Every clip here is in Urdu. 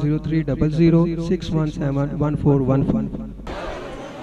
030061711415।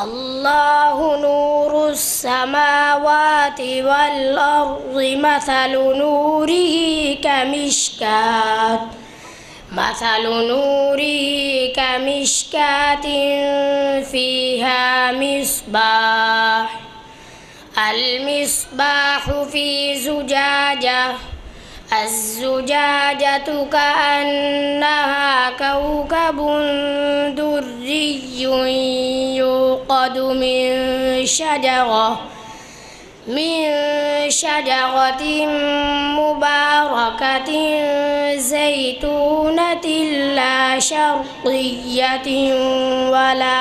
الله نور السماوات والأرض مثل نوره كمشكاة فيها مصباح. المصباح في زجاجة، الزجاجة كأنها كوكب دري يوقد من شجرة مباركة زيتونة لا شرقية ولا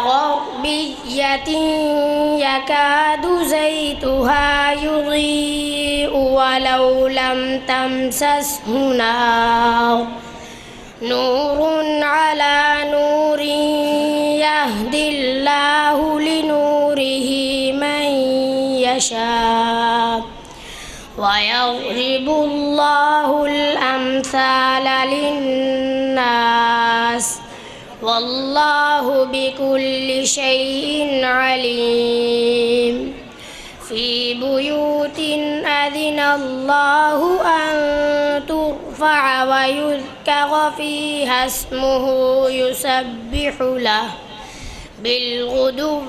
غربية يكاد زيتها يضيء ولو لم تمسسه نار. نور على نور يهدي الله لنوره من يشاء ويضرب الله الأمثال للناس والله بكل شيء عليم. في بيوت أذن الله أن ترفع ويذكر فيها اسمه يسبح له بالغدو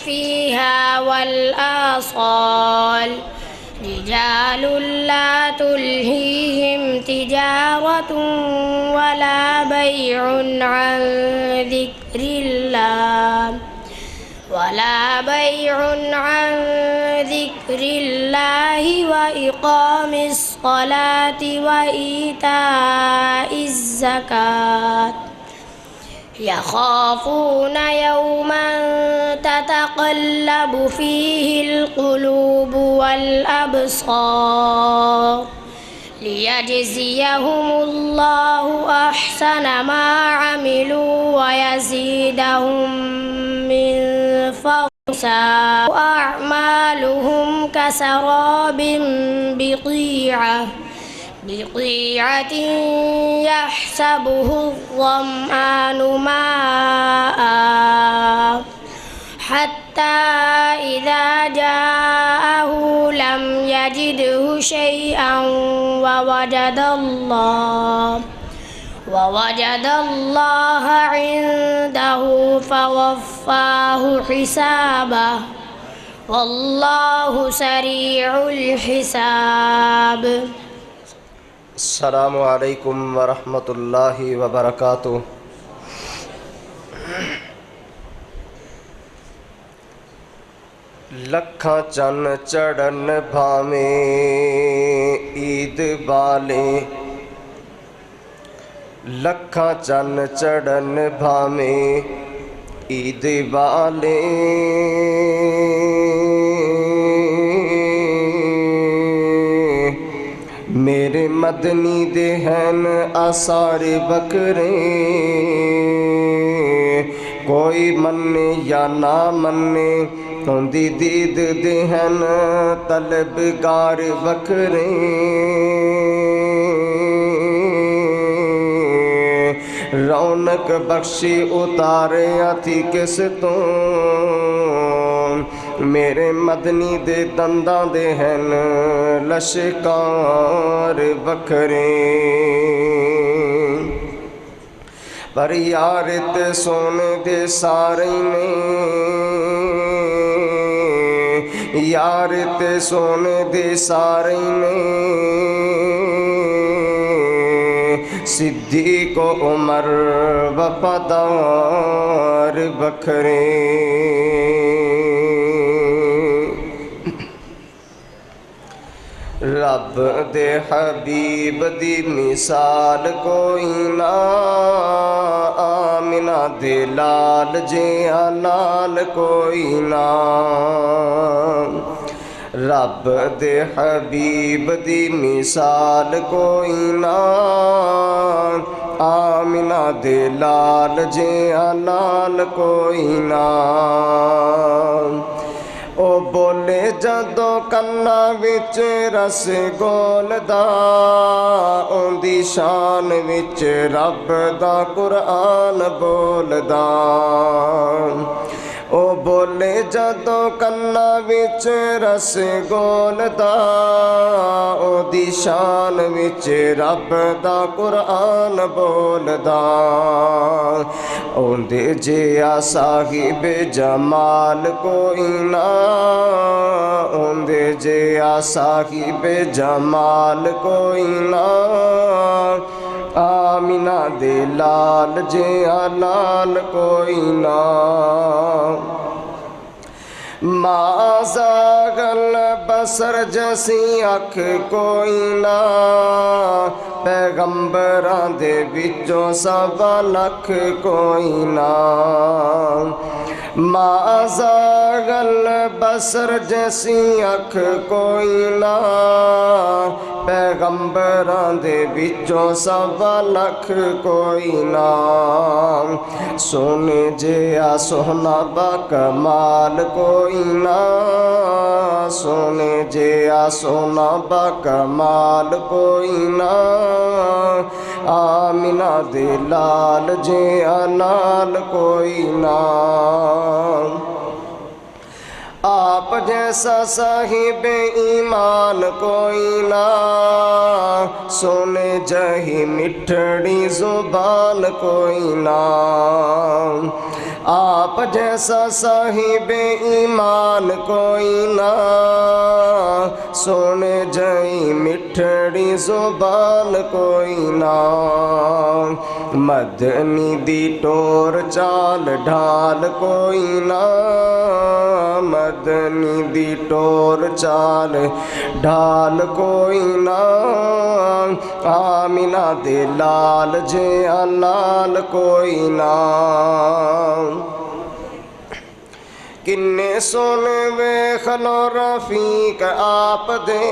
فيها والآصال. رجال لا تلهيهم تجارة ولا بيع عن ذكر الله وإقام الصلاة وإيتاء الزكاة. يخافون يوما تتقلب فيه القلوب والأبصار. ليجزيهم الله أحسن ما عملوا ويزيدهم من أعمالهم كسراب بقيعة يحسبه الظمآن ماء حتى إذا جاءه لم يجده شيئا ووجد الله عنده فوفاه حسابه والله سريع الحساب. السلام علیکم ورحمۃ اللہ وبرکاتہ. لکھاں چن چڑھن بھاویں عید والے، لکھاں چن چڑھن بھاویں عید والے، میرے مدنی دے ہن آثار بکرے، کوئی منے یا نہ منے دی دید دے ہن طلبگار بکرے، رونق بخشی اتاریا تھی کس تو، میرے مدنی دے دنداں دے ہن لشکار بکھرے، پر یار تے سونے دے سارے نے، یار تے سونے دے سارے نے، صدیق و عمر وفادار بکھرے، رب دے حبیب دی مثال کوئی نہ، آمنہ دے لال جیاں نال کوئی نہ، رب دے حبیب دی مثال کوئی نہ، آمنہ دے لال جیاں نال کوئی نہ، او بولے جدوں کناں وچ رس گول دا، اون دی شان وچ رب دا قرآن بولدا، او بولے جدوں کناں وچ رس گول دا، او دی شان وچ رب دا قرآن بولدا، اوندے جیا صاحب جمال کوئی نہ، اوندے جیا صاحب جمال کوئی نہ، آمنہ دے لال جیا لال کوئی نہ، ما زاغ البصر جیسی اکھ کوئی نہ، پیغمبراں دے وچوں سوا لکھ کوئی نہ، ما زاغ البصر جیسی اکھ کوئی نہ، پیغمبراں دے وچوں سوا لکھ کوئی نہ، سونے جیا سوہنا با کمال کوئی نہ، سونے جیا سونا با کمال کوئی نہ، آمنہ دے لال جیا نال کوئی نہ، آپ جیسا صاحب ایمان کوئی نہ، سونے جہی مٹھڑی زبان کوئی نہ، آپ جیسا صاحب ایمان کوئی نہ، سونے جہی مٹھڑی زبان کوئی نہ، مدنی دی ٹور چال ڈھال کوئی نہ، مدنی دی ٹور چال ڈھال کوئی نہ، آمنہ دے لال جیاں لال کوئی نہ، کنے سونے ویکھ لو رفیق آپ دے،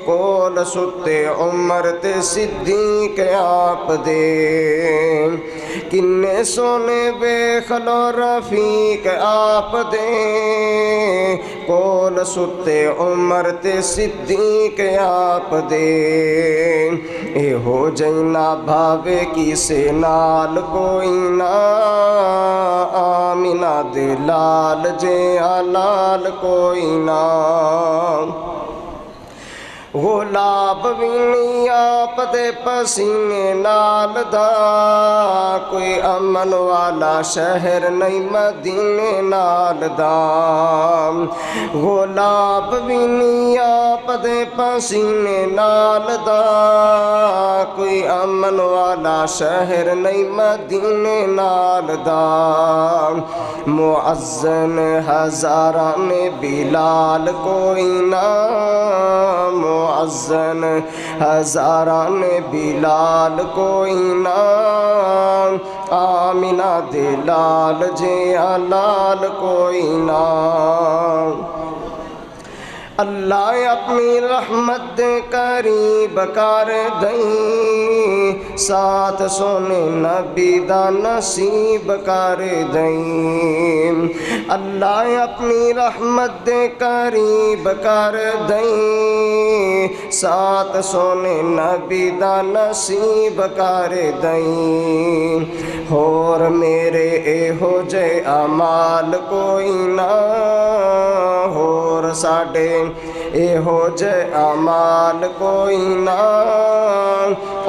کول ستے عمر تے صدیق آپ دے، کنے سونے ویکھلو رفیق آپ دے کول ستے عمر تے صدیق آپ دے اے ہو جینا بھاوے کسے نال کوئی نہ آمینہ دے لال جے لال کوئی نہ غلاب بھی نہیں آپ دے پسینے نال دا کوئی امن والا شہر نہیں مدینے نال دا غلاب بھی نہیں آپ دے پسینے نال دا کوئی امن والا شہر نہیں مدینے نال دا مؤذن ہزاران بلال کوئی نہ مؤذن ہزاران بلال کوئی نہ آمینہ دے لال جے لال کوئی نہ اللہ اپنی رحمت قریب کر دیں ساتھ سونے نبی دا نصیب کر دیں اللہ اپنی رحمت قریب کر دیں ساتھ سونے نبی دا نصیب کر دیں اور میرے اے ہو جے اعمال کوئی نہ اور ساڈے اے ہو جے اعمال کوئی نہ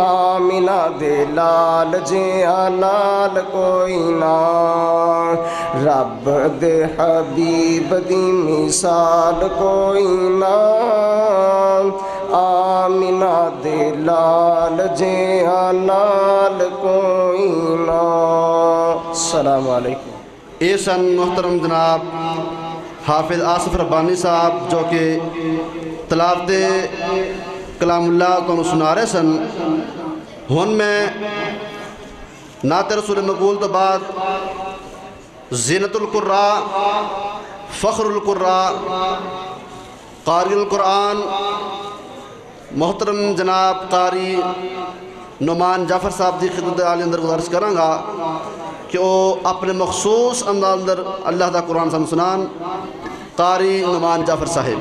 آمینہ دے لال جے لال کوئی نہ رب دے حبیب دی مثال کوئی نہ آمینہ دے لال جے لال کوئی نہ السلام علیکم۔ اے سن محترم جناب حافظ آصف ربانی صاحب جو کہ تلاوت کلام اللہ کو سنا رہے سن ہن میں نعت رسول مقبول تو بعد زینت القراء فخر القراء قاری القرآن محترم جناب قاری نعمان جعفر صاحب دی خدمت عالی اندر گزارش کروں گا کہ وہ اپنے مخصوص انداز اندر اللہ دا قرآن سن سنان قاری نعمان جعفر صاحب۔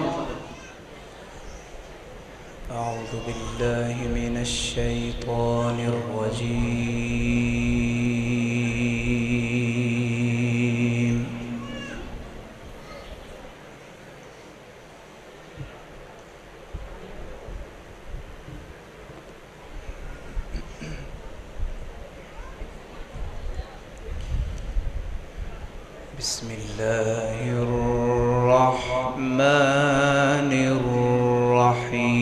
اعوذ باللہ من الشیطان الرجیم بسم اللہ الرحمن الرحیم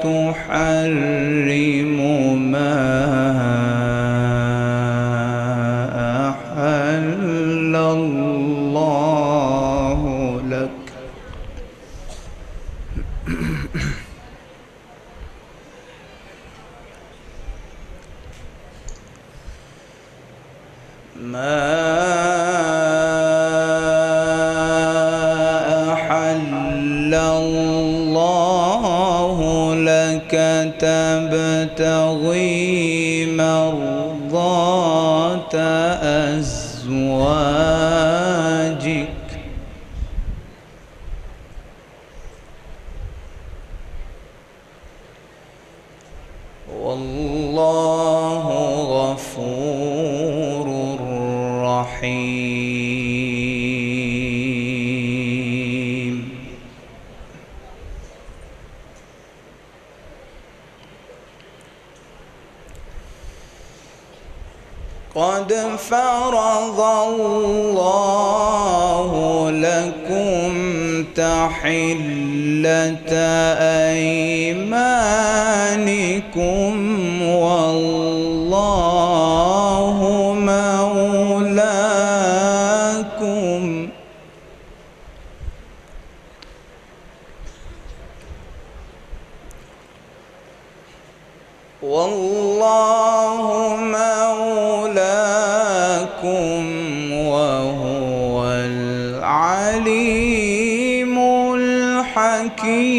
تحرم ما أحل الله لك ما أحل الله لك تبتغي مرضات أزواجك والله غفور رحيم قد فرض الله لكم تحلة أيمانكم والله مولاكم والله مولاكم وهو العليم الحكيم.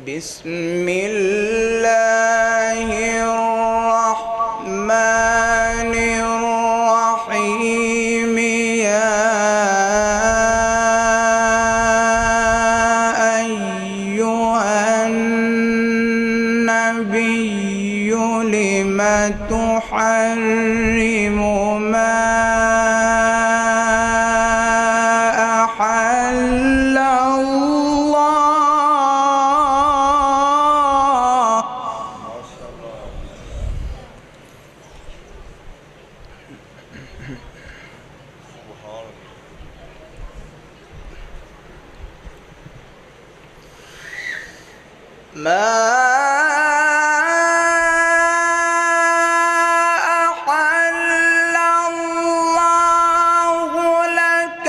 بسم الله الرحمن الرحيم. يا أيها النبي لم تحرم ما أحل الله. ما أحل الله لك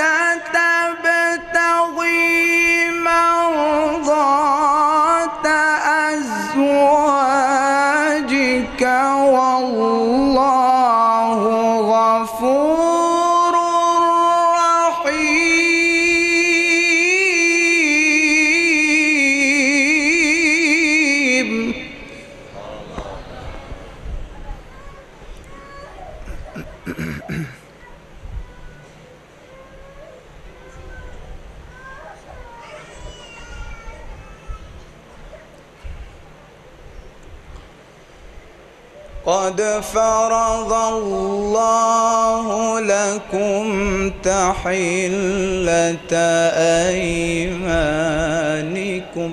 تبتغي مرضات أزواجك والله غفور رحيم. قد فرض الله لكم تحلة أيمانكم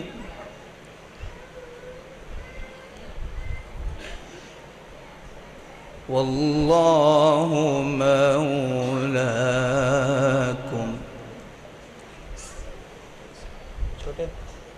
والله مولاكم.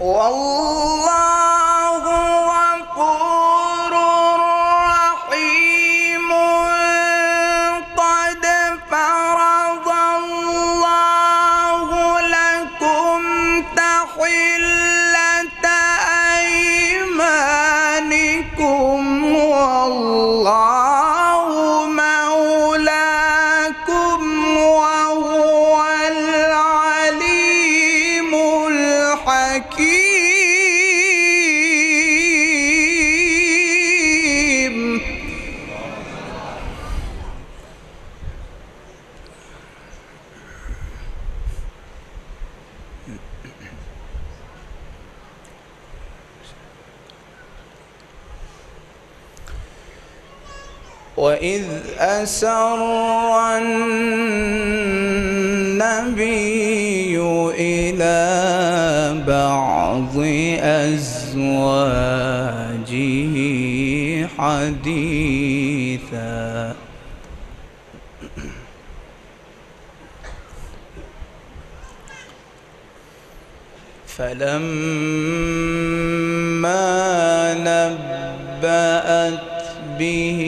والله غفور رحيم. قد فرض الله لكم تحلة أيمانكم والله مولاكم وهو العليم الحكيم. وإذ أسر النبي إلى بعض أزواجه حديثا فلما نبأت به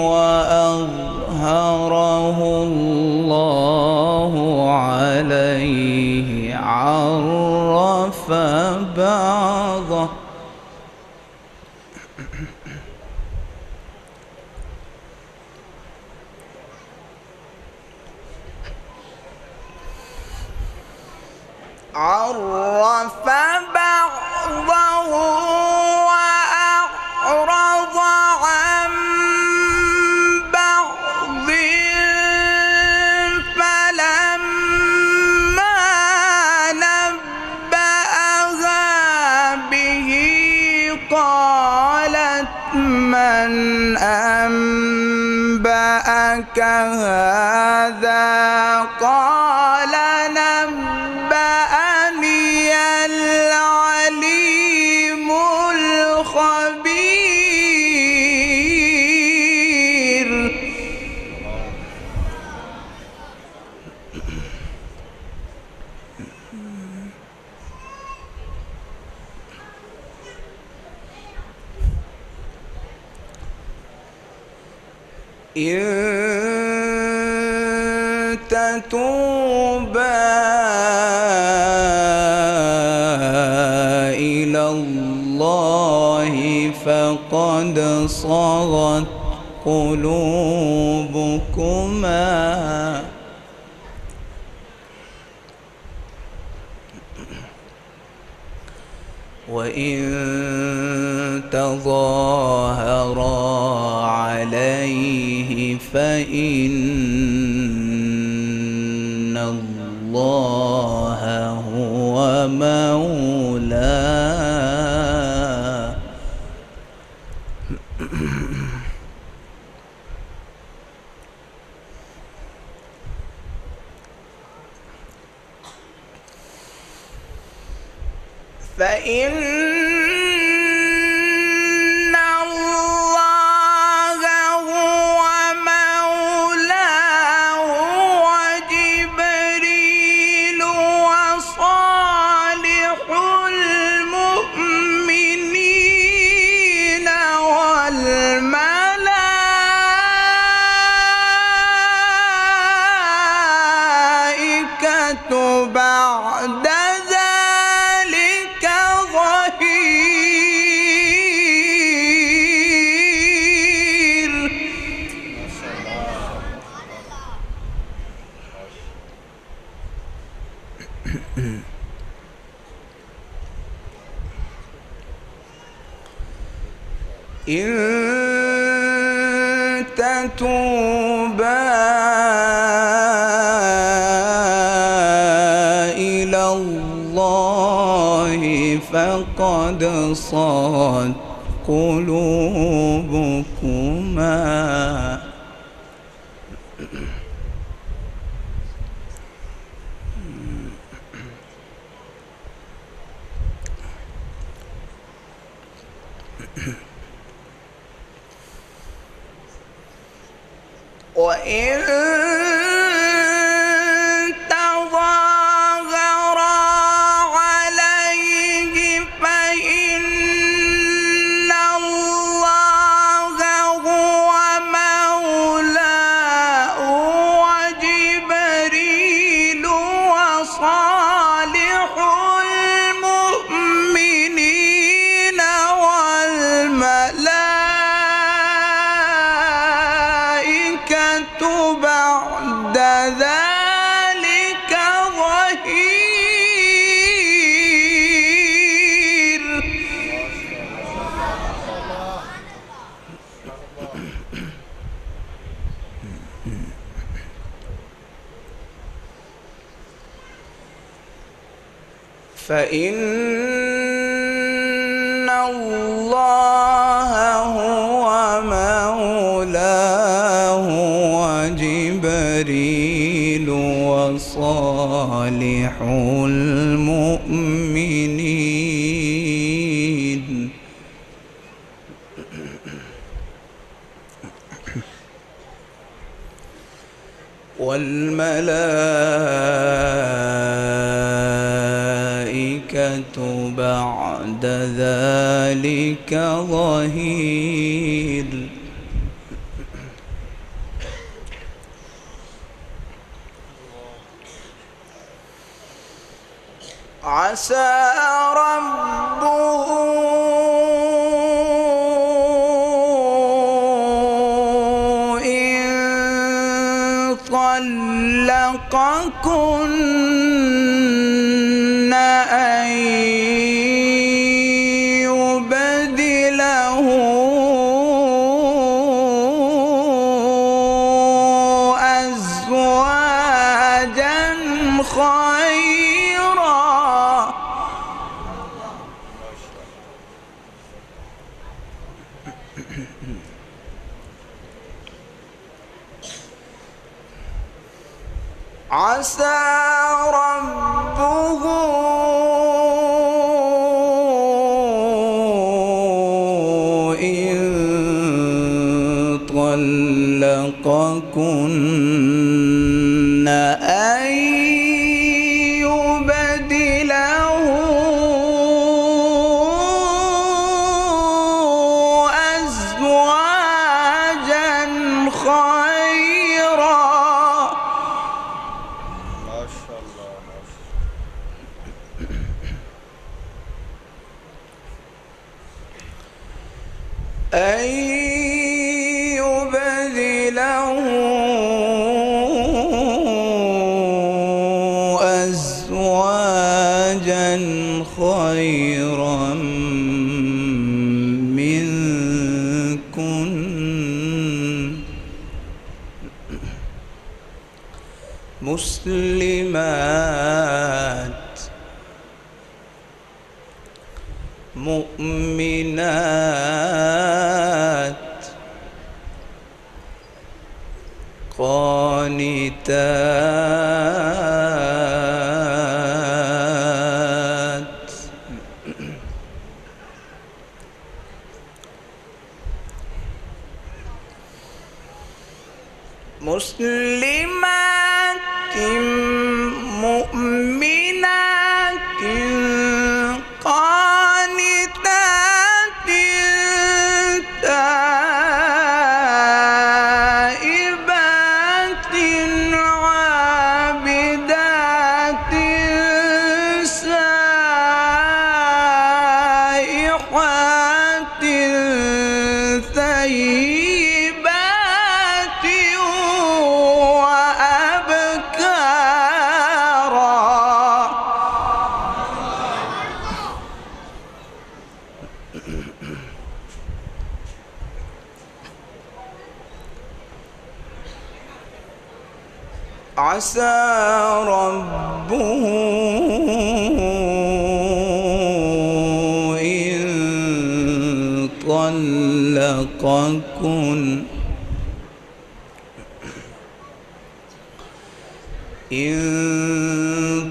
وأظهره الله عليه عرف بعضه وأعرض عن بعض فلما نبأها به قال نبأني العليم الخبير. إن تتوبا إلى الله فقد صغت قلوبكما وإن تظاهرا عليه فإن الله هو مولاه فإن الله هو مولاه وجبريل وصالح المؤمنين والملائكة بعد ذلك ظهير. إن تتوبا إلى الله فقد صغت قلوبكما وإن تظاهرا عليه فإن الله هو مولاه وجبريل وصالح المؤمنين والملائكة بعد ذلك ظهير. فإن الله هو مولاه وجبريل وصالح المؤمنين والملائكة بعد ذلك ظهير. عسى ربه إن طلقكن أن يبدله أزواجا خيرا. عسى ربه إن طلقكن أن يبدله أزواجا خيرا. ما شاء الله. أن يبدله أزواجا خيرا منكن مسلمات مؤمنات قانتات مسلمات مؤمنات قانتات تائبات عابدات سائحات ثيبات وأبكارا. عسى ربه إن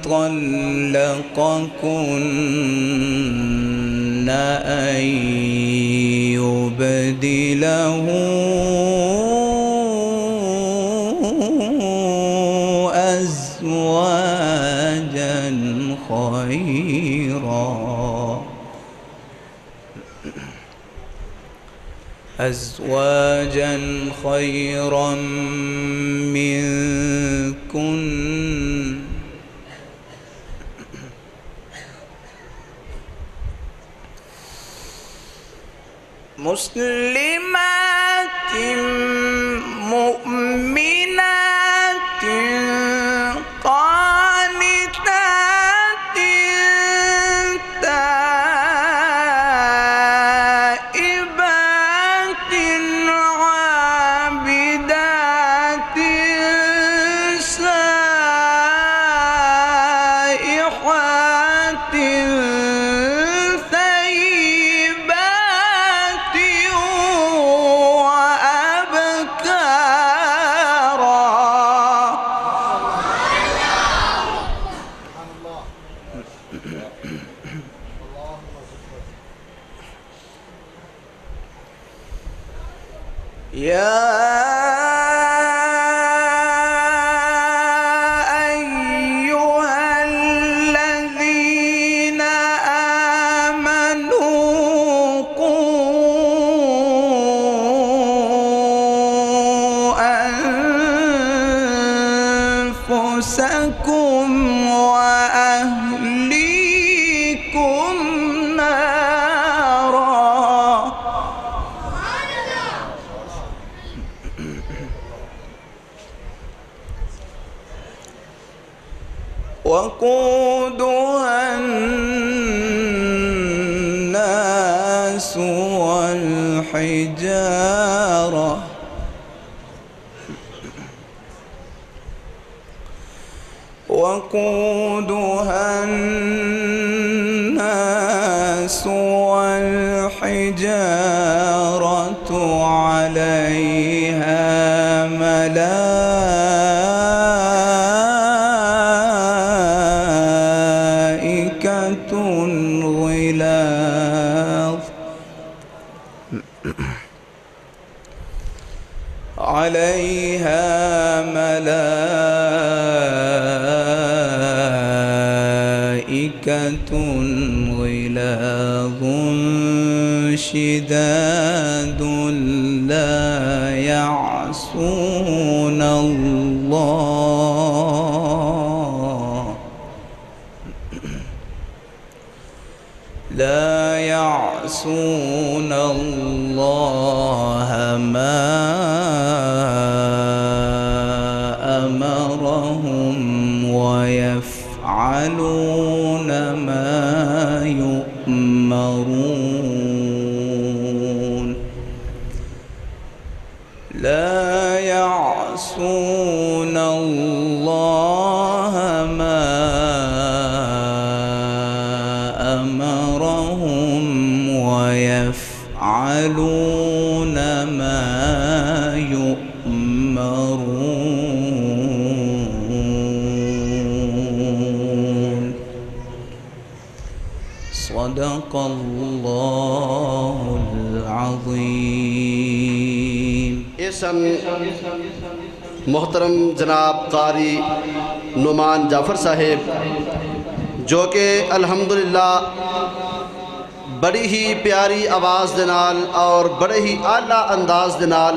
طلقكن أن يبدله أزواجا خيرا منكن مسلمات مؤمنات قانتات تائبات عابدات سائحات ثيبات يا أيها الذين آمنوا قوا أنفسكم وأهليكم نارا وقودها الناس والحجارة وقودها الناس والحجارة عليها ملائكة عليها ملائكة غلاظ شداد لا يعصون الله ما أمرهم ويفعلون ما يؤمرون لا يعصون الله ما أمرهم ويفعلون ما يؤمرون صدق الله العظيم. اسن محترم جناب قاری نعمان جعفر صاحب جو کہ الحمدللہ بڑی ہی پیاری آواز دے نال اور بڑے ہی اعلیٰ انداز دے نال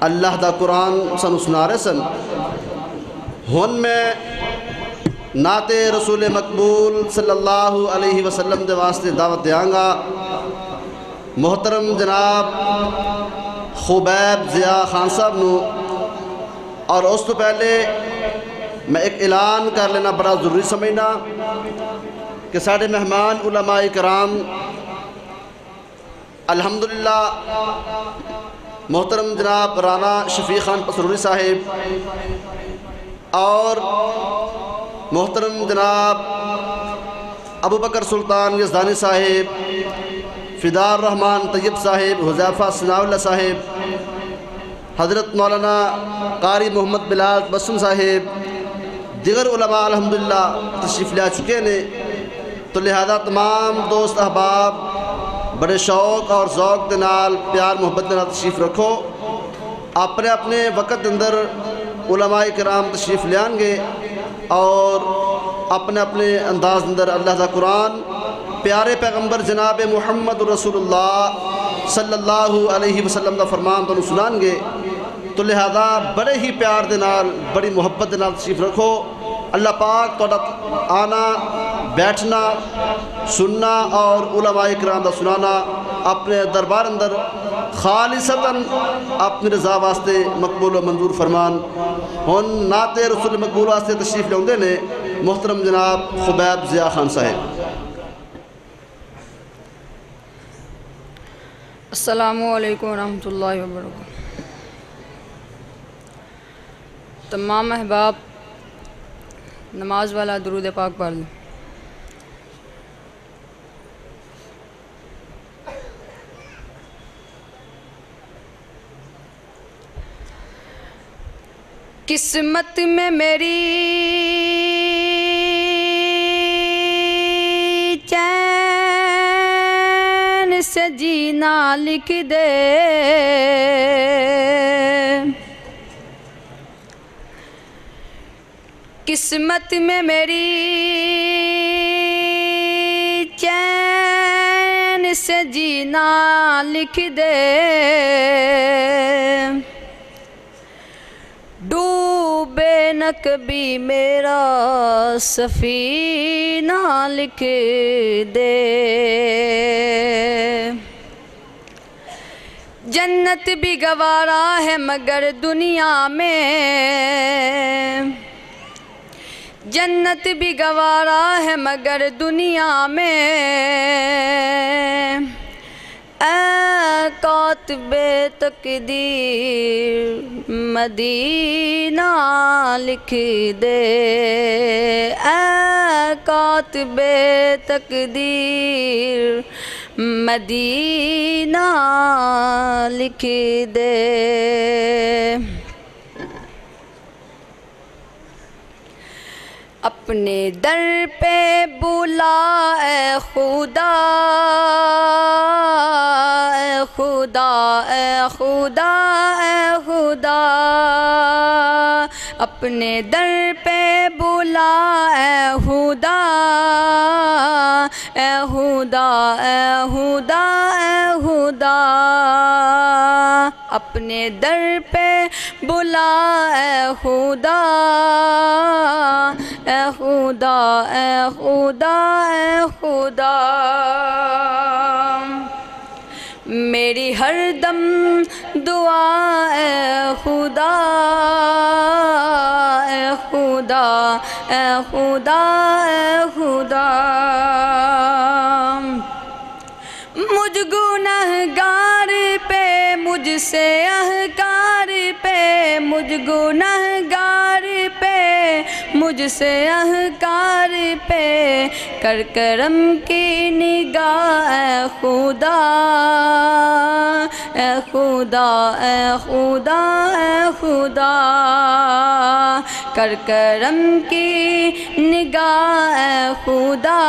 اللہ دا قرآن سنو سنا رہے سن. ہن میں نعت رسول مقبول صلی اللہ علیہ وسلم دے واسطے دعوت دیاں گا. محترم جناب خبیب ضیاء خان صاحب نو، اور اس تو پہلے میں ایک اعلان کر لینا بڑا ضروری سمجھنا کہ ساڑھے مہمان علماء کرام الحمدللہ محترم جناب رانا شفیق خان پسروری صاحب اور محترم جناب ابو بکر سلطان یزدانی صاحب، فداء الرحمان طیب صاحب، حذیفہ ثناء اللہ صاحب، حضرت مولانا قاری محمد بلال بسم صاحب، دیگر علماء الحمدللہ تشریف لے چکے ہیں. تو لہذا تمام دوست احباب بڑے شوق اور ذوق دے نال پیار محبت دے نال تشریف رکھو. اپنے اپنے وقت اندر علماء کرام تشریف لے آن گے اور اپنے اپنے انداز اندر اللہ دا قرآن پیارے پیغمبر جناب محمد رسول اللہ صلی اللہ علیہ وسلم دا فرمان تو سنان گے. تو لہذا بڑے ہی پیار دے نال بڑی محبت دے نال تشریف رکھو. اللہ پاک تو آنا بیٹھنا سننا اور علماء کرام دا سنانا اپنے دربار اندر خالصتاً اپنی رضا واسطے مقبول و منظور فرمان. ہن نعت رسول مقبول واسطے تشریف لے آندے نے محترم جناب خبیب ضیاء خان صاحب. السلام علیکم ورحمۃ اللہ وبرکاتہ. تمام احباب نماز والا درود پاک پڑھ لیں. قسمت میں میری چین سے جینا لکھ دے، قسمت میں میری چین سے جینا لکھ دے، ڈوبے نہ کبھی میرا سفینہ لکھ دے. جنت بھی گوارا ہے مگر دنیا میں، جنت بھی گوارا ہے مگر دنیا میں، اے کاتب تقدیر مدینہ لکھ دے، اے کاتب تقدیر مدینہ لکھ دے. اپنے در پہ بلا اے خدا، اے خدا اے خدا اے خدا اپنے در پہ بلا اے خدا اے خدا اے خدا اے خدا اپنے در پہ بلا اے خدا اے خدا اے خدا اے خدا میری ہر دم دعا اے خدا اے خدا اے خدا اے خدا مجھ گنہگار پہ مجھ سے اہکار پہ مجھ گنہگار پہ مجھ سے اہکار پہ کر کرم کی نگاہ اے خدا اے خدا اے خدا اے خدا کر کرم کی نگاہ اے خدا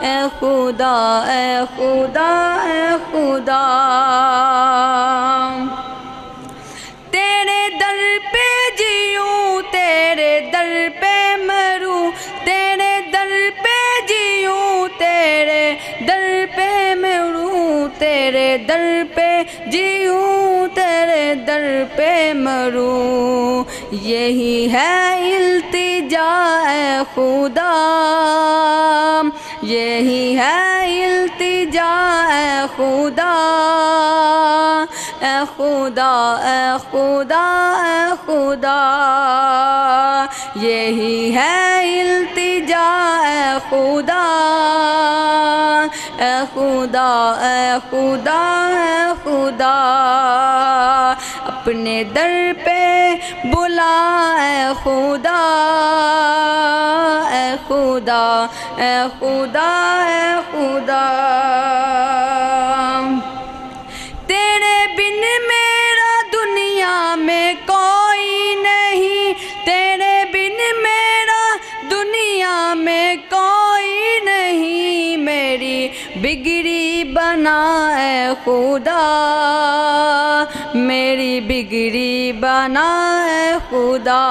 اے خدا اے خدا اے خدا تیرے در پہ جیوں تیرے در پہ مروں تیرے در پہ جیوں تیرے در پہ مروں تیرے در پہ جیوں تیرے در پہ مروں یہی ہے التجا اے خدا یہی ہے التجا اے خدا اے خدا اے خدا اے خدا یہی ہے التجا اے خدا اے خدا اے خدا اے خدا اپنے در پہ بلا اے خدا اے خدا اے خدا اے خدا تیرے بن میرا دنیا میں کوئی نہیں تیرے بن میرا دنیا میں کوئی نہیں میری بگڑی بنا اے خدا میری بگڑی بنا اے خدا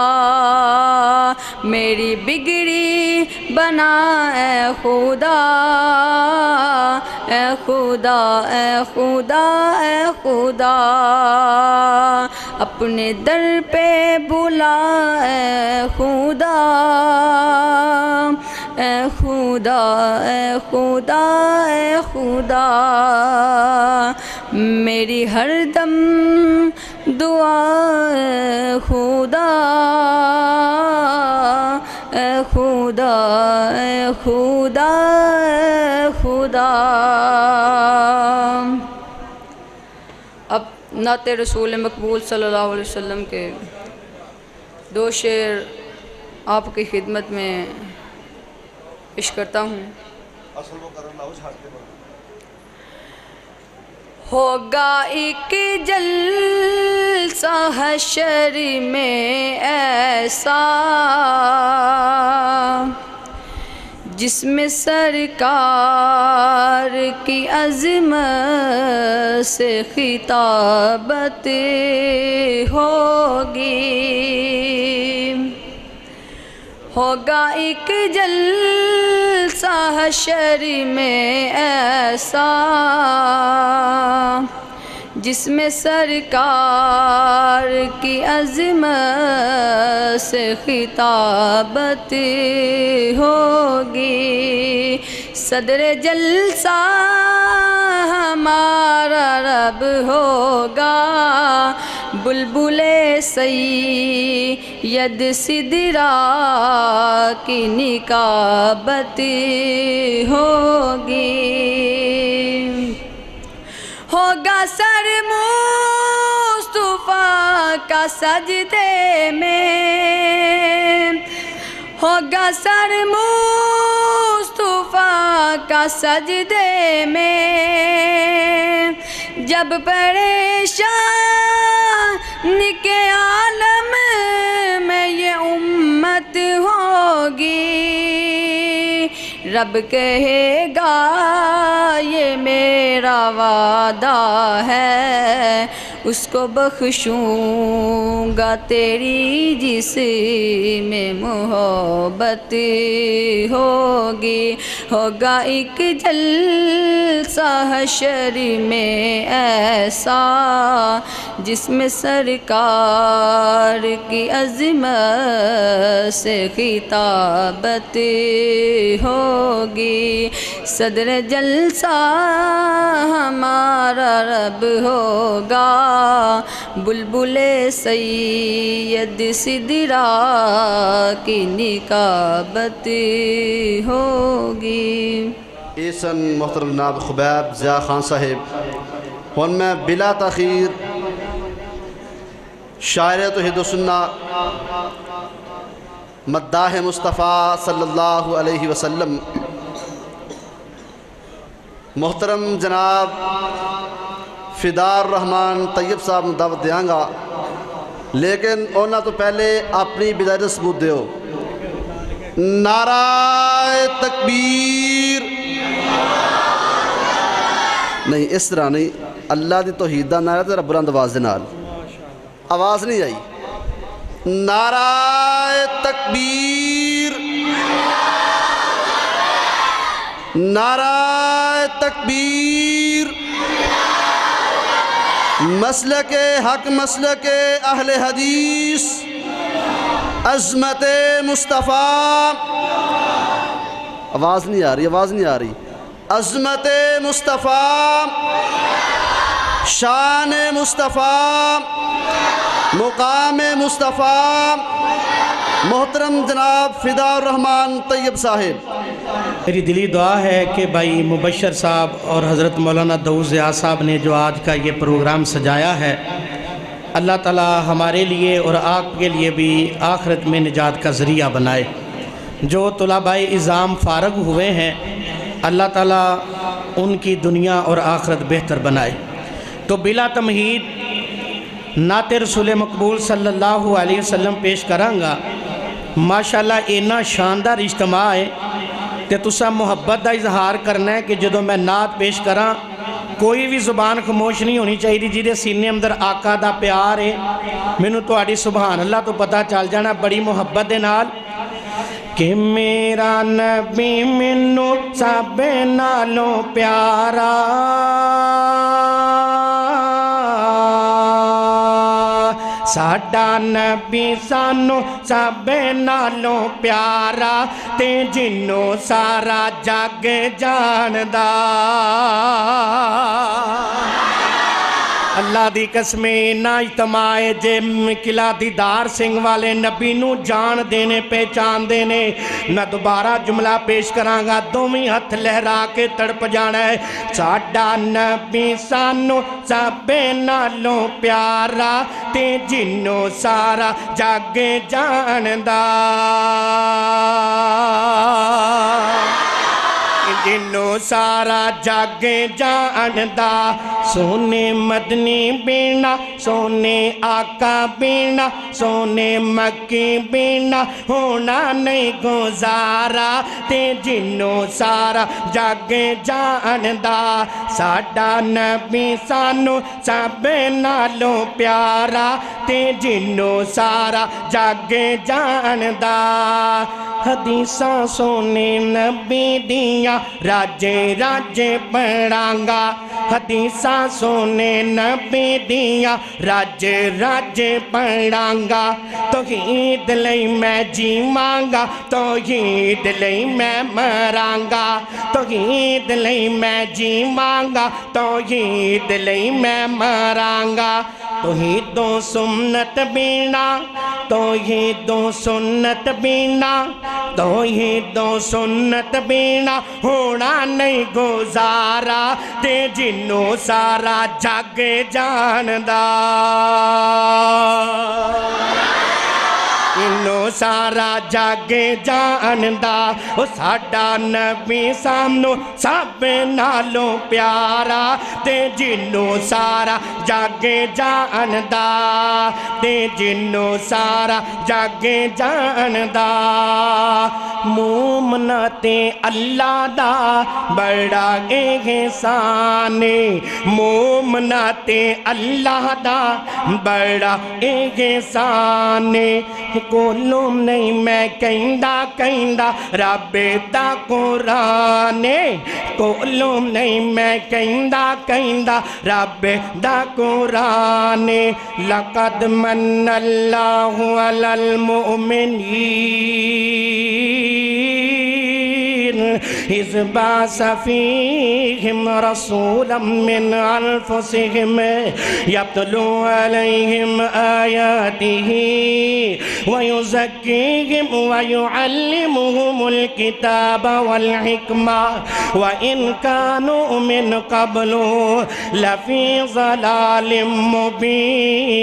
میری بگڑی بنا اے خدا اے خدا اے خدا اے خدا اپنے در پہ بلا اے خدا اے خدا اے خدا اے خدا میری ہر دم دعا اے خدا اے خدا اے خدا اے خدا اب نعت رسول مقبول صلی اللہ علیہ وسلم کے دو شعر آپ کی خدمت میں پیش کرتا ہوں ہوگا ایک جلسہ حشر میں ایسا جس میں سرکار کی عظمت سے خطابت ہوگی ہوگا ایک جلسہ حشر میں ایسا جس میں سرکار کی عظمت سے خطابت ہوگی صدر جلسہ ہمارا رب ہوگا بلبل سید سدرا کی نکابت ہوگی ہوگا سر مصطفیٰ کا سجدے میں ہوگا سر مصطفیٰ کا سجدے میں جب پریشان کے عالم میں یہ امت ہوگی رب کہے گا یہ میرا وعدہ ہے، اس کو بخشوں گا تیری جس میں محبت ہوگی۔ ہوگا ایک جلسہ حشر میں ایسا جس میں سرکار کی عظمت سے خطابت ہوگی۔ صدر جلسہ ہمارا رب ہوگا، بلبل سید سدرا کی نکابت ہوگی۔ ایسن محترم جناب خبیب ضیاء خان صاحب، ہن میں بلا تاخیر شاعر توحید و سنت مداح مصطفیٰ صلی اللہ علیہ وسلم محترم جناب فدار الرحمان طیب صاحب نوں دعوت دیاں گا، لیکن انہاں تو پہلے اپنی بدائی ثبوت دیو۔ نعرہ تکبیر، نہیں اس طرح نہیں، اللہ دی توحید دا نعرہ ذرا بلند آواز دے نال، آواز نہیں آئی۔ نعرہ تکبیر، نعرہ تکبیر، مسلک حق، مسلک اہل حدیث، عظمت مصطفیٰ، آواز نہیں آ رہی، آواز نہیں آ رہی، عظمت مصطفیٰ، شان مصطفیٰ، مقام مصطفیٰ، محترم جناب فدار الرحمان طیب صاحب۔ میری دلی دعا ہے کہ بھائی مبشر صاحب اور حضرت مولانا داؤد ضیاء صاحب نے جو آج کا یہ پروگرام سجایا ہے، اللہ تعالی ہمارے لیے اور آپ کے لیے بھی آخرت میں نجات کا ذریعہ بنائے۔ جو طلباء اعزام فارغ ہوئے ہیں، اللہ تعالی ان کی دنیا اور آخرت بہتر بنائے۔ تو بلا تمہید نعت رسول مقبول صلی اللہ علیہ وسلم پیش کرانگا۔ ماشاءاللہ اینا شاندار اجتماع ہے کہ تسا محبت دا اظہار کرنا ہے کہ جدو میں نعت پیش کراں کوئی بھی زبان خاموش نہیں ہونی چاہیے، جیدے سینے اندر آقا دا پیار ہے۔ مینوں تہاڈی سبحان اللہ تو پتہ چل جانا بڑی محبت دے نال کہ میرا نبی مینوں سب نالوں پیارا، ساڈا نبی سانوں سب نالوں پیارا، تے جنوں سارا جگ جاندا۔ اللہ دی قسمیں نہ اجتماع جے قلعہ دیدار سنگھ والے نبی نو جان دینے پہچان دینے، نہ دوبارہ جملہ پیش کرانگا، دومی ہتھ لہرا کے تڑپ جانا ہے۔ ساڈا نبی سانوں سب نالوں پیارا، تے جنوں سارا جگ جاندا، جنوں سارا جگ جاندا۔ سونے مدنی بینا، سونے آقا بینا، سونے مکی بینا ہونا نہیں گزارا، تے جنوں سارا جگ جاندا۔ ساڈا نبی سانوں سب نالوں پیارا، تے جنوں سارا جگ جاندا۔ حدیثاں سونے نبی دیاں راجے راجے پڑھانگا، حدیثاں سونے نبی دیاں راجے راجے پڑھانگا۔ توحید لئی میں جیواں، توحید لئی میں مرانگا، توحید لئی میں جیواں، توحید لئی میں مرانگا۔ توحید و سنت بینا، توحید و سنت بینا، توحید و سنت بینا ہونا نہیں گزارا، تے جنوں سارا جگ جاندا۔ ਇਹਨੂੰ ਸਾਰਾ ਜੱਗ ਜਾਣਦਾ ਉਹ ਸਾਡਾ ਨਬੀ ਸਾਨੂੰ ਸਭ ਨਾਲੋਂ ਪਿਆਰਾ ਤੇ ਜਿਹਨੂੰ ਸਾਰਾ ਜੱਗ ਜਾਣਦਾ ਤੇ ਜਿਹਨੂੰ ਸਾਰਾ ਜੱਗ ਜਾਣਦਾ ਮੂਮਨਾਂ ਤੇ ਅੱਲਾ ਦਾ ਬੜਾ ਇਹਸਾਨ ਏ ਮੂਮਨਾਂ ਤੇ ਅੱਲਾ ਦਾ ਬੜਾ ਇਹਸਾਨ ਏ ਕੋਲੋਂ ਨਹੀਂ ਮੈਂ ਕਹਿੰਦਾ ਰੱਬ ਦਾ ਕੁਰਾਨ ਏ ਕੋਲੋਂ ਨਹੀਂ ਮੈਂ ਕਹਿੰਦਾ ਰੱਬ ਦਾ ਕੁਰਾਨ ਏ ਲਕਦ ਮੰਨ ਅੱਲਾਹੁ ਅਲਲ ਮੁਅਮਿਨੀਨ إذ بعث فيهم رسولا من أنفسهم يتلو عليهم آياته ويزكيهم ويعلمهم الكتاب والحكمة وإن كانوا من قبل لفي ضلال مبين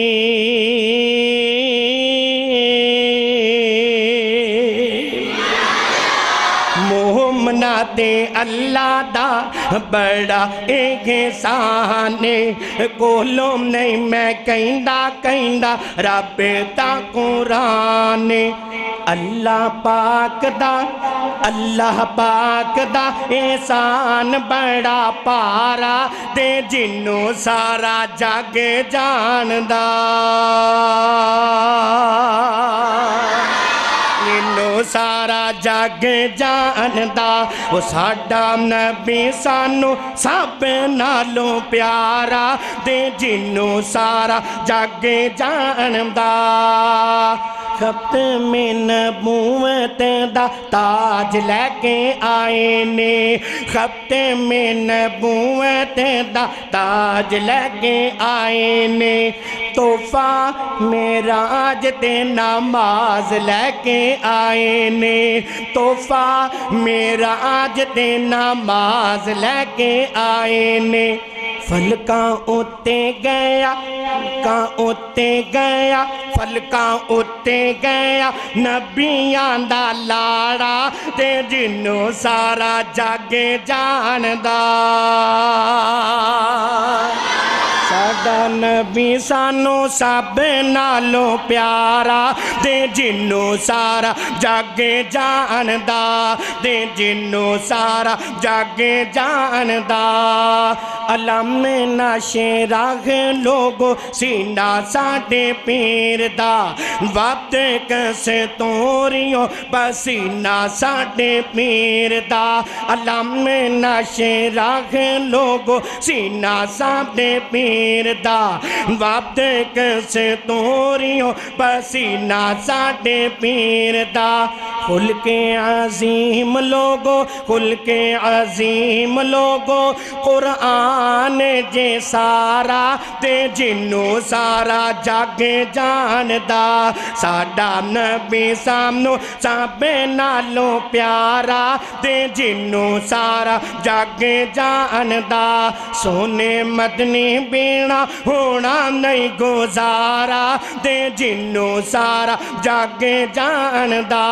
مومنا تے اللہ دا بڑا احسان کولوں نہیں میں کہندا رب دا قرآن اللہ پاک دا احسان بڑا پارا تے جنوں سارا جگ جاندا جنوں سارا جگ جاندا وہ ساڈا نبی سانو سب نالوں پیارا تے جنوں سارا جگ جاندا ختم نبوت دا تاج لے کے آئے نے ختم نبوت دا تاج لے کے آئے نے تحفہ معراج تے نماز لے کے آئے نے تحفہ معراج تے نماز لے کے آئے نے فلکاں اُتے گیا فلکاں اُتے گیا نبیاں دا لاڑا تے جنوں سارا جگ جاندا ساڈا نبی سانو سب نالوں پیارا تے جنوں سارا جگ جاندا تے جنوں سارا جگ جاندا علم نشے راہ لوگو سینہ ساڈے پیر دا وقت کسے توریوں پسینہ ساڈے پیر دا علم نشے راہ لوگو سینہ ساڈے پیر دا وقت کسے توریوں پسینہ ساڈے پیر دا خلق عظیم لوگو قرآن جے سارا تے جنوں سارا جگ جاندا ساڈا نبی سامنو سب نالوں پیارا تے جنوں سارا جگ جاندا سونے مدنی بینا ہونا نہیں گزارا تے جنوں سارا جگ جاندا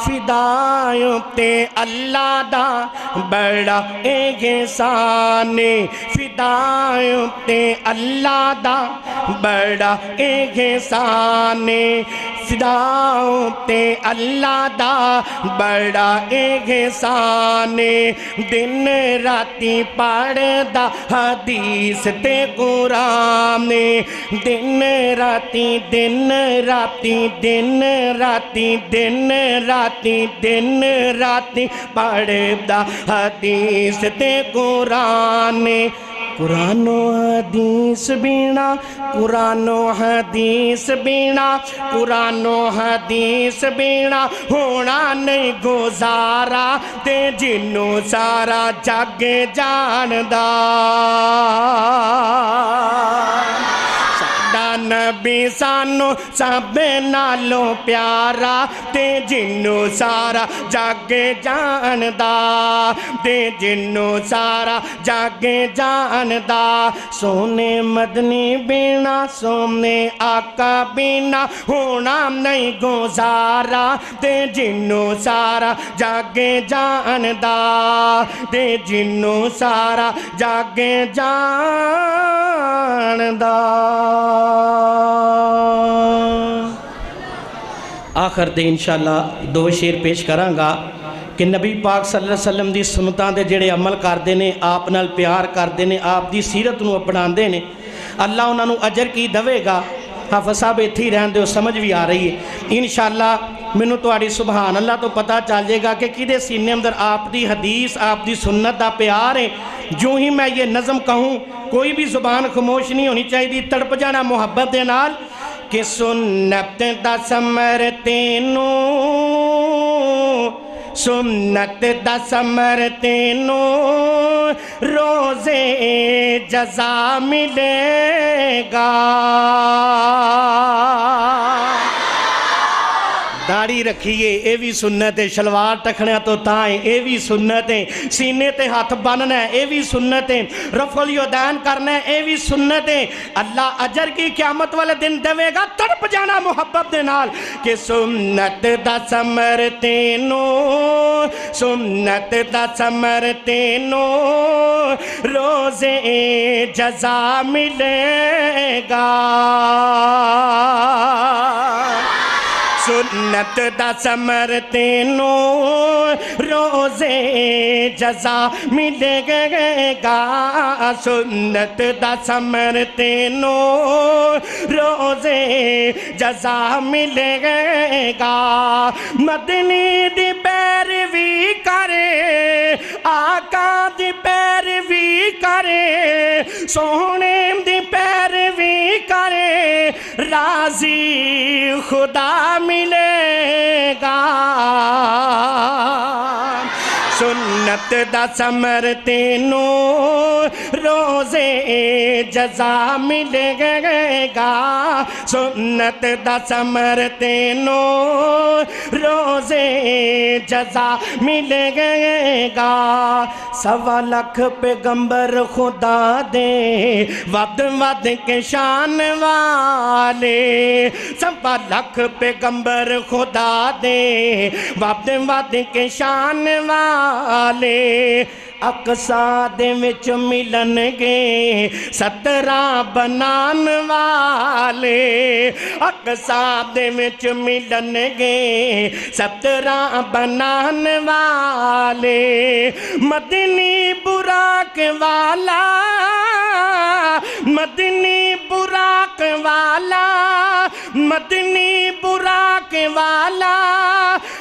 فدائیوں تے اللہ دا بڑا احسان فدائیوں تے اللہ دا بڑا احسان فدائیوں تے اللہ دا بڑا احسان دن راتی پڑھدا حدیث تے قرآن دن راتی پڑھدا حدیث تے قرآن قرآن و حدیث بینا ہونا نہیں گزارا تے جنوں سارا جگ جاندا ساڈا نبی سانو سب نالوں پیارا تے جنوں سارا جگ جاندا تے جنوں سارا جگ جاندا سونے مدنی بینا سونے آقا بینا ہونا نہیں گزارا تے جنوں سارا جگ جاندا تے جنوں سارا جگ جاندا آخر تے انشاءاللہ دو شعر پیش کراں گا کہ نبی پاک صلی اللہ علیہ وسلم دی سنتاں دے جڑے عمل کردے نے آپ نال پیار کردے نے آپ دی سیرت نو اپناندے نے اللہ انہاں نو اجر کی دے گا حافظ صاحب ایتھے ہی رہن دے سمجھ بھی آ رہی ہے انشاءاللہ مینوں تہاڈی سبحان اللہ تو پتہ چل جائے گا کہ کدے سینے اندر آپ دی حدیث آپ دی سنت دا پیار ہے جو ہی میں یہ نظم کہوں کوئی بھی زبان خاموش نہیں ہونی چاہیے تڑپ جانا محبت دے نال کہ سنت دا ثمر تینوں سنت دا ثمر تینوں روزے جزا ملے گا داڑھی رکھیے اے بھی سنت ہے شلوار ٹکھنے تو تائیں اے بھی سنت ہے سینے تے ہاتھ بننا ہے اے بھی سنت ہے رفع الیدین کرنا ہے اے بھی سنت ہے اللہ اجر کی قیامت والے دن دے گا تڑپ جانا محبت دے نال کہ سنت دا ثمر تینوں سنت دا ثمر تینوں روزے جزا ملے گا سنت دا ثمر تینوں روزے جزا ملے گا سنت دا ثمر تینوں روزے جزا ملے گا مدنی دی پیروی کرے آقا دی پیروی کرے سونے دی پیروی کرے راضی خدا ملے گا سنت دا ثمر تینوں روزے جزا ملے گا سنت دا ثمر تینوں روزے جزا ملے گا 1.25 لاکھ پیغمبر خدا دے ود ود کے شان والے 1.25 لاکھ پیغمبر خدا دے ود ود کے شان والے اقصا دے وچ ملن گے 17 بنان والے اقصا دے وچ ملن گے 17 بنان والے مدنی براق والا مدنی براق والا مدنی براق والا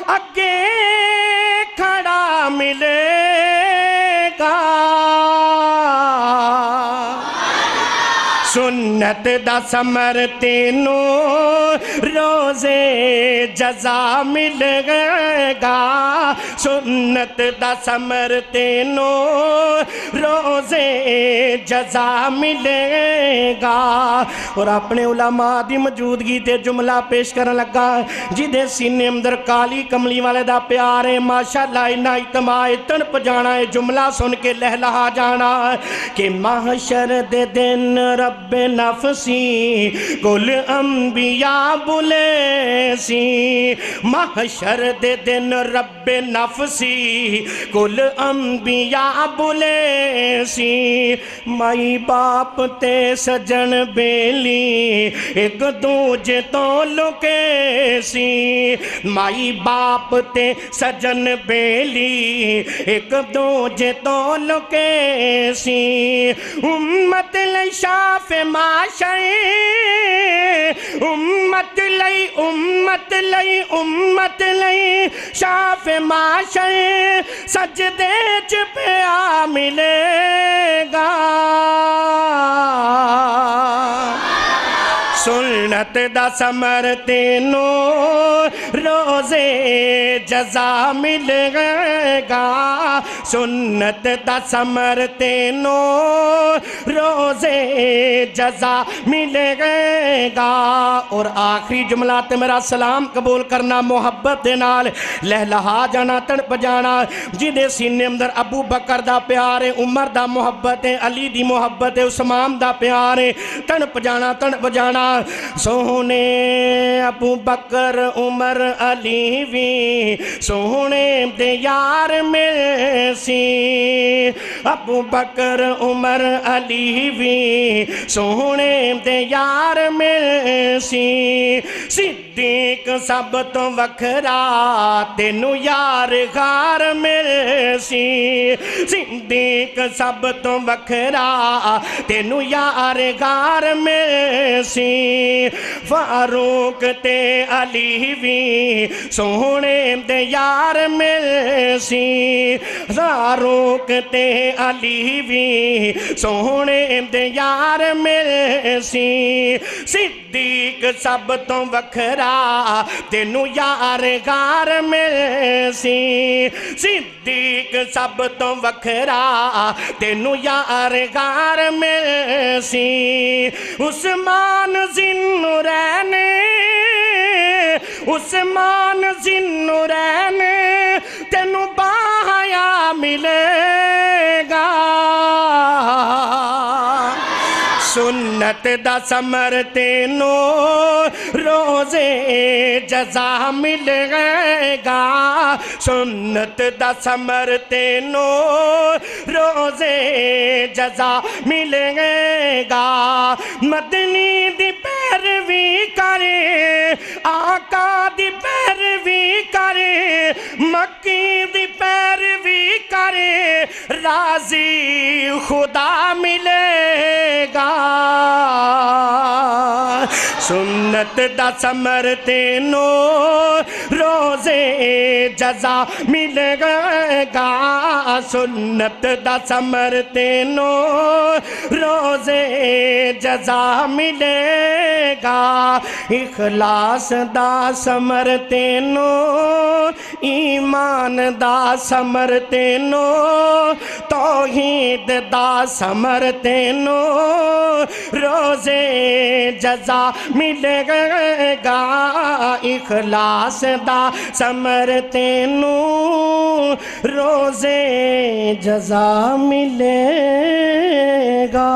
اگے کھڑا ملے گا سنت دا ثمر تینوں روزے جزا ملے گا سنت دا ثمر تینوں روزے جزا ملے گا اور اپنے علماء دی موجودگی تے جملہ پیش کرنے لگا جدے سینے اندر کالی کملی والے دا پیار ہے ماشاءاللہ انہا اعتماع تڑپ جانا ہے جملہ سن کے لہلہا جانا کہ محشر دے دن رب نفسی کل انبیاء بلے سی محشر دے دن رب نفسی کل انبیاء بلے سی مائی باپ تے سجن بیلی ایک دوجے تو لکے سی مائی باپ تے سجن بیلی ایک دوجے تو لکے سی امت لئی شاف معاشر امت لئی امت لئی امت لئی شاف معاشر سجدے پیا ملے گا سنت دا ثمر تینوں روزے جزا ملے گا سنت دا سمر تینو روزے جزا ملے گا۔ اور آخری جملہ تے میرا سلام قبول کرنا محبت دے نال لہلہا جانا تڑپ جانا جدے سینے اندر ابو بکر دا پیار ہے، عمر دا محبت ہے، علی دی محبت ہے، عثمان دا پیار ہے، تڑپ جانا سونے ابو بکر عمر علی وی سونے دے یار میں سی، ابو بکر عمر علی وی سونے دے یار میں سی، صدیق سب تو وکھرا تینو یار غار میں سی، صدیق سب تو وکھرا تینو یار غار میں سی، فاروق تے علی وی سونے دے یار میں سی، فاروق تے علی وی سونے دے یار میں سی، صدیق سب تو وکھرا تینو یار غار میں سی، صدیق سب تو وکھرا تینو یار غار میں سی، عثمان ذوالنورین عثمان ذوالنورین تینو باحیا ملے گا، سنت دا سمر تینو روزے جزا ملے گا، سنت دا سمر تینو روزے جزا ملے گا، مدنی دی پیروی کرے آقا دی پیروی کرے مکی دی پیروی کرے راضی خدا ملے گا، سنت دا سمر تینو روزے جزا ملے گا، سنت دا سمر تینو روزے جزا ملے گا، اخلاص دا سمر تینو ایمان دا سمر تینو توحید دا سمر تینو روزے جزا ملے گا، اخلاص دا سمر تینو روزے جزا ملے گا۔